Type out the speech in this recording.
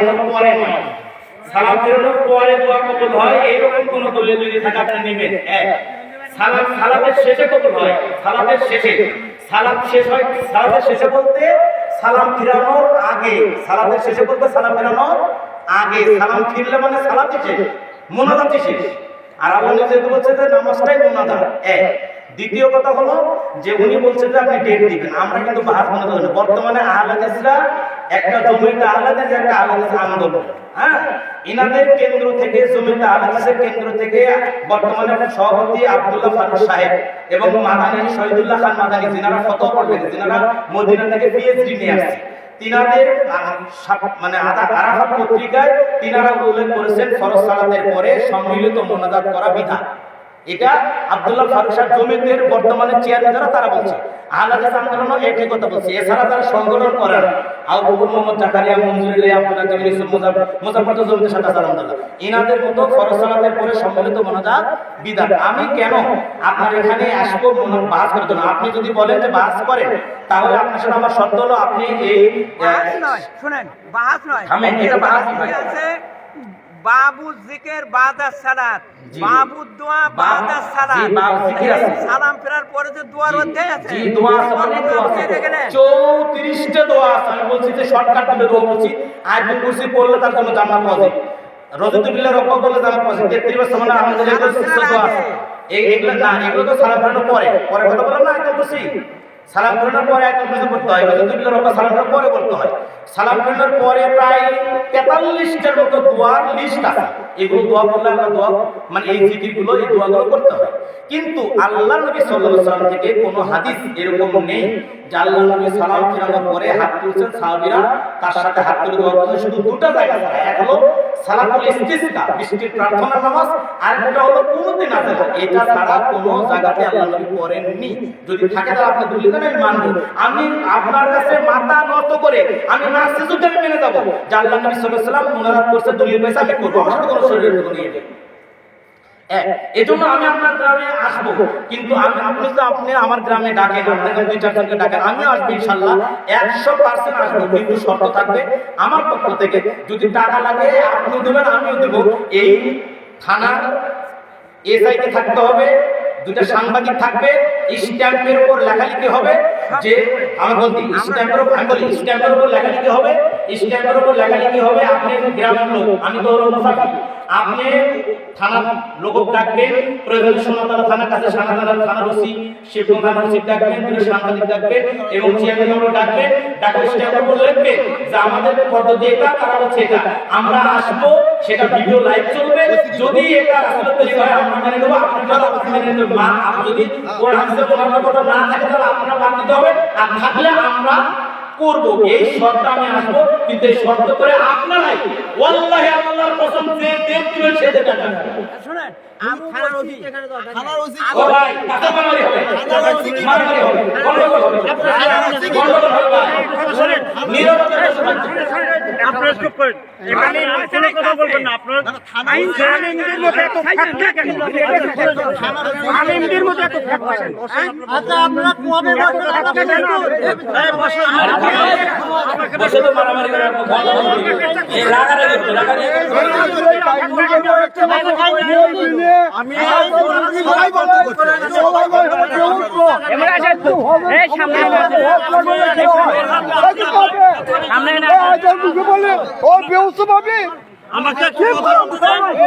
ফেরানোর পরে নয়। সালাম ফেরানোর পরে দোয়া কবুল হয় এইরকম কোন দলিল যদি থাকে আপনি নেবেন। সালাম সালাতের শেষে কবুল হয়, সালাতের শেষে। সালাম শেষ হয়, সালাতের শেষে বলতে সালাম ফেরানোর আগে, সালাতের শেষে বলতে সালাম ফেরানোর আগে। সালাম ফিরলে মানে সালাতই শেষ, মুনাজাতই শেষ। আর আল্লাহ নিজে বলছে যে নামাজটাই মুনাজাত। দ্বিতীয় কথা হলো যে উনি বলছেন যে আপনি ডেট দিবেন। আমরা কিন্তু বাহাত মনে করি না। বর্তমানে আহলে হাদিসরা একটা জমিতে আহলে হাদিস, একটা আহলে হাদিস আন্দোলন। ইনাদের কেন্দ্র থেকে, জমিতে আহলে হাদিসের কেন্দ্র থেকে বর্তমানে সভাপতি আব্দুল্লাহ ফারুক সাহেব এবং মাদানী শহীদুল্লাহ খান মাদানী, যিনারা ফতোয়া পড়বেন, যিনারা মদিনা থেকে পিএইচডি নিয়ে আসছে, তিনাদের মানে আরাফাত পত্রিকায় তিনারা উল্লেখ করেছেন ফরজ সালাতের পরে সম্মিলিত মুনাজাত করা বিধান। এটা আব্দুল্লাহ ফারুক সাহেব জমিদের বর্তমানে চেয়ারম্যান যারা তারা বলছে, আহলে হাদিস আন্দোলনও একই কথা বলছে। এছাড়া তারা সংগঠন করেন আবু বকর মোহাম্মদ জাকারিয়া, মঞ্জুরুল আব্দুল জামিল ইউসুফ মুজাফফর জমিদের সাথে আলহামদুলিল্লাহ, ইনাদের মতো ফরজ সালাতের পরে সম্মিলিত মুনাজাত বিধান। আমি কেন আপনার এখানে আসবো বাস করার জন্য? আপনি যদি বলেন যে বাস করেন, তাহলে আপনার সাথে আমার শর্ত হলো আপনি এই শুনেন, বাস নয়, এটা বাস আছে বাবু জিকির বাদা সালাত, বাবু দোয়া বাদা সালাত। জি, বাবু জিকির আছে, সালাম ফেরার পরে যে দোয়ার অধ্যায় আছে, জি দোয়া আছে, অনেক দোয়া আছে, 34টা দোয়া আছে। আমি বলছি যে শর্টকাট করে দোয়া বলছি। আয়াতুল কুরসি পড়লে তার জন্য জান্নাত পাওয়া যায়, রজতু বিল্লাহ রব্বা বললে জান্নাত পাওয়া যায়, 33 বার সুবহানাল্লাহ আলহামদুলিল্লাহ দোয়া আছে। এগুলো না, এগুলো তো সালাম ফেরানোর পরে পরে কথা বললাম না। আয়াতুল কুরসি সালাম ফেরানোর পরে আয়াতুল কুরসি পড়তে হয়, রজতু বিল্লাহ রব্বা সালাম ফেরানোর পরে পড়তে হয়। সালাম ফেরানোর পরে প্রায় 43টার মতো দোয়ার লিস্ট আছে। এগুলো দোয়া করলে আল্লাহ দোয়া মানে এই জিকিরগুলো, এই দোয়াগুলো করতে হয়। কিন্তু আল্লাহ নবী সাল্লাল্লাহু আলাইহি ওয়াসাল্লাম থেকে কোনো হাদিস এরকম নেই যে আল্লাহ নবী সালাম ফেরানোর পরে হাত তুলছেন, সাহাবীরা তার সাথে হাত তুলে দোয়া করছেন। শুধু দুটো জায়গা ছাড়া, এক হলো সালাতুল ইস্তিসকা, বৃষ্টির প্রার্থনা নামাজ, আর একটা হলো কুনুতে নাযিল। এটা ছাড়া কোনো জায়গাতে আল্লাহ নবী করেননি। যদি থাকে তাহলে আপনি দলিল দেন, আমি মানব। আমি আপনার কাছে মাথা নত করে আমি না সিজুদে মেনে যাব যে আল্লাহ নবী সাল্লাল্লাহু আলাইহি ওয়াসাল্লাম মুনাজাত করতে দলিল পাইছে, আমি করব। আমার কোনো শরীরের কোনো নিয়ে নেই। এজন্য আমি আপনার গ্রামে আসবো। কিন্তু আপনি তো আপনি আমার গ্রামে ডাকেন, আপনাকে 2-4 জনকে ডাকেন, আমিও আসবো ইনশাআল্লাহ, 100% আসবো। কিন্তু শর্ত থাকবে আমার পক্ষ থেকে, যদি টাকা লাগে আপনি দেবেন, আমিও দেব। এই থানার এসআইকে থাকতে হবে, 2টা সাংবাদিক থাকবে, স্ট্যাম্পের উপর লেখালেখি হবে যে আমি বলছি স্ট্যাম্পের উপর, আমি বলি স্ট্যাম্পের উপর লেখালেখি হবে, স্ট্যাম্পের উপর লেখালেখি হবে আপনি গ্রামের লোক, আমি তো মুসাফির। আপনি থানার লোক ডাকবেন, প্রয়োজন সোনাতলা থানার কাছে থানার ওসি শিবগঞ্জ ওসি ডাকবেন, 2 সাংবাদিক ডাকবেন এবং চেয়ারম্যানও ডাকবেন। ডাকলে স্ট্যাম্পের উপর লিখবে যে আমাদের পদ্ধতি এটা, তারা হচ্ছে এটা, আমরা আসবো, সেটা ভিডিও লাইভ চলবে। যদি এটা আসলে তৈরি হয় আমরা মেনে নেব, আপনারা মেনে নেবেন। যদি কোরআন হাদিসে কোনো কথা না থাকে তাহলে আপনারা বাদ দিতে হবে, আর থাকলে আমরা করব। এই শর্ত আমি আসবো, কিন্তু এই শর্ত করে আপনারাই ওয়াল্লাহি আল্লাহর কসম যে দিবেন সে দেবেন। শুনেন, আমি থানার ওসি, থানার ওসি ও ভাই কাটা মারামারি হবে, মারামারি হবে, গন্ডগোল হবে, গন্ডগোল হবে ভাই। শুনেন, নীরবতা আপনারা চুপ করেন, এখানে কোনো কথা বলবেন না। আপনারা আইন আইনদের মধ্যে এত থাকবে কেন? আইনদের মধ্যে এত থাকবে। আচ্ছা আপনারা কোয়াবে বসে তো মারামারি করে এই রাগারাগি আমি সবাই বন্ধ করতে এই সামনে ও বেউসু ভাবি আমাকে কি কথা বলতে আমাকে